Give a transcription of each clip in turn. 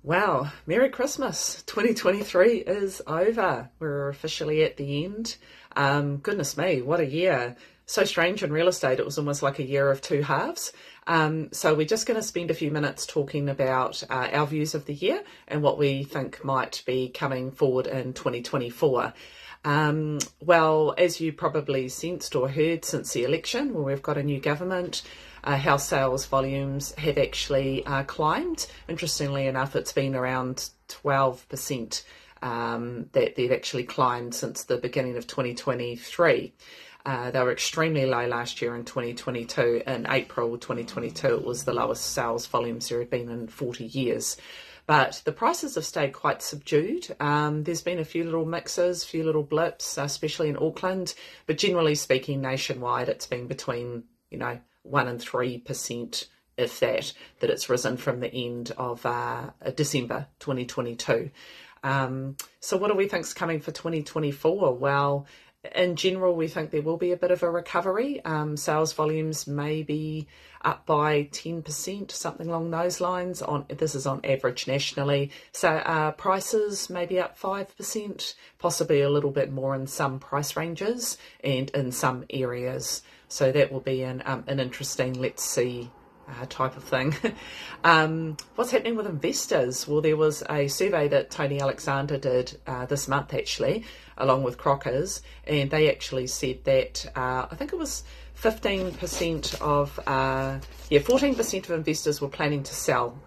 Wow, Merry Christmas. 2023 is over. We're officially at the end. Goodness me, what a year. So strange in real estate. It was almost like a year of two halves. So we're just going to spend a few minutes talking about our views of the year and what we think might be coming forward in 2024. Well, as you probably sensed or heard since the election, where we've got a new government, house sales volumes have actually climbed. Interestingly enough, it's been around 12% that they've actually climbed since the beginning of 2023. They were extremely low last year in 2022. In April 2022, it was the lowest sales volumes there had been in 40 years. But the prices have stayed quite subdued. There's been a few little mixes, a few little blips, especially in Auckland. But generally speaking, nationwide, it's been between, 1 and 3%, if that it's risen from the end of December 2022. So what do we think is coming for 2024? Well, in general, we think there will be a bit of a recovery. Sales volumes may be up by 10%, something along those lines. This is on average nationally. So prices may be up 5%, possibly a little bit more in some price ranges and in some areas. So that will be an interesting, let's see, type of thing. What's happening with investors? Well, there was a survey that Tony Alexander did this month, actually, along with Crocker's, and they actually said that I think it was 14% of investors were planning to sell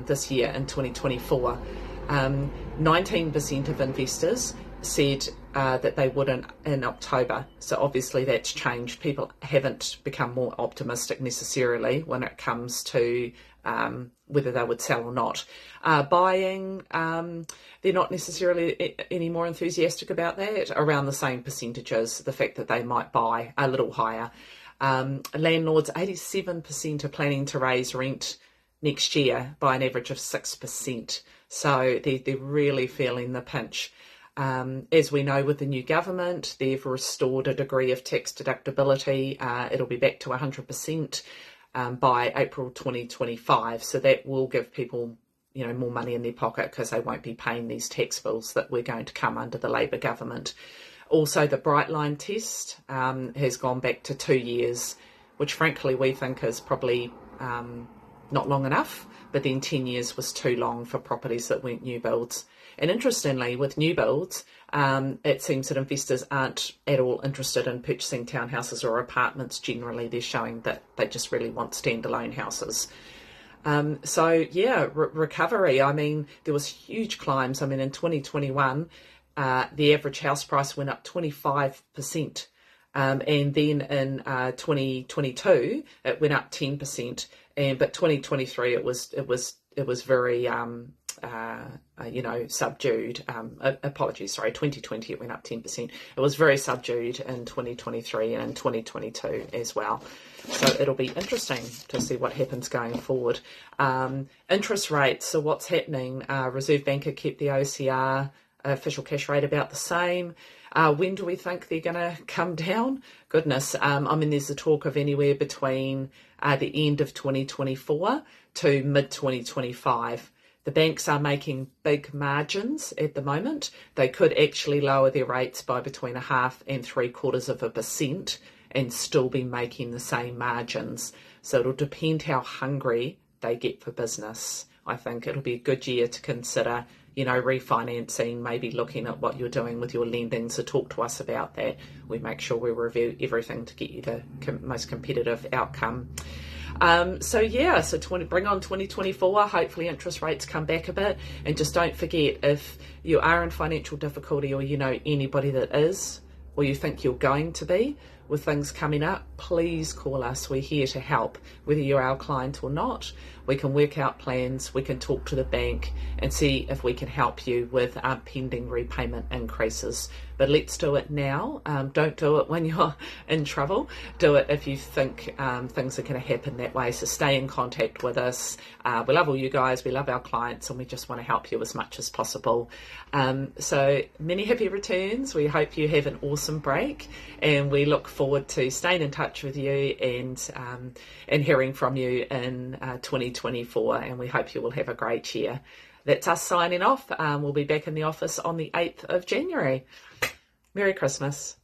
this year in 2024. 19% of investors said that they would in October. So obviously that's changed. People haven't become more optimistic necessarily when it comes to whether they would sell or not. Buying, they're not necessarily any more enthusiastic about that. Around the same percentages, the fact that they might buy a little higher. Landlords, 87% are planning to raise rent next year by an average of 6%. So they're really feeling the pinch. As we know, with the new government, they've restored a degree of tax deductibility. It'll be back to 100% by April 2025. So that will give people, more money in their pocket because they won't be paying these tax bills that we're going to come under the Labor government. Also, the Brightline test has gone back to 2 years, which frankly we think is probably not long enough, but then 10 years was too long for properties that weren't new builds. And interestingly, with new builds, it seems that investors aren't at all interested in purchasing townhouses or apartments. Generally, they're showing that they just really want standalone houses. Recovery. I mean, there was huge climbs. I mean, in 2021, the average house price went up 25%. And then in 2022, it went up 10%. But 2023, it was very subdued. Apologies, sorry, 2020 it went up 10%. It was very subdued in 2023 and in 2022 as well. So it'll be interesting to see what happens going forward. Interest rates, so what's happening? Reserve Bank have kept the OCR official cash rate about the same. When do we think they're going to come down? Goodness, there's a talk of anywhere between the end of 2024 to mid-2025. The banks are making big margins at the moment. They could actually lower their rates by between 0.5% and 0.75% and still be making the same margins. So it'll depend how hungry they get for business. I think it'll be a good year to consider, refinancing, maybe looking at what you're doing with your lending. So talk to us about that. We make sure we review everything to get you the most competitive outcome. Bring on 2024. Hopefully interest rates come back a bit. And just don't forget, if you are in financial difficulty or you know anybody that is, or you think you're going to be with things coming up, please call us. We're here to help, whether you're our client or not. We can work out plans, we can talk to the bank and see if we can help you with pending repayment increases. But let's do it now. Don't do it when you're in trouble. Do it if you think things are going to happen that way. So stay in contact with us. We love all you guys, we love our clients, and we just want to help you as much as possible. So many happy returns. We hope you have an awesome break, and we look forward to staying in touch with you and hearing from you in 2024, and we hope you will have a great year. that's us signing off. We'll be back in the office on the 8th of January. Merry Christmas.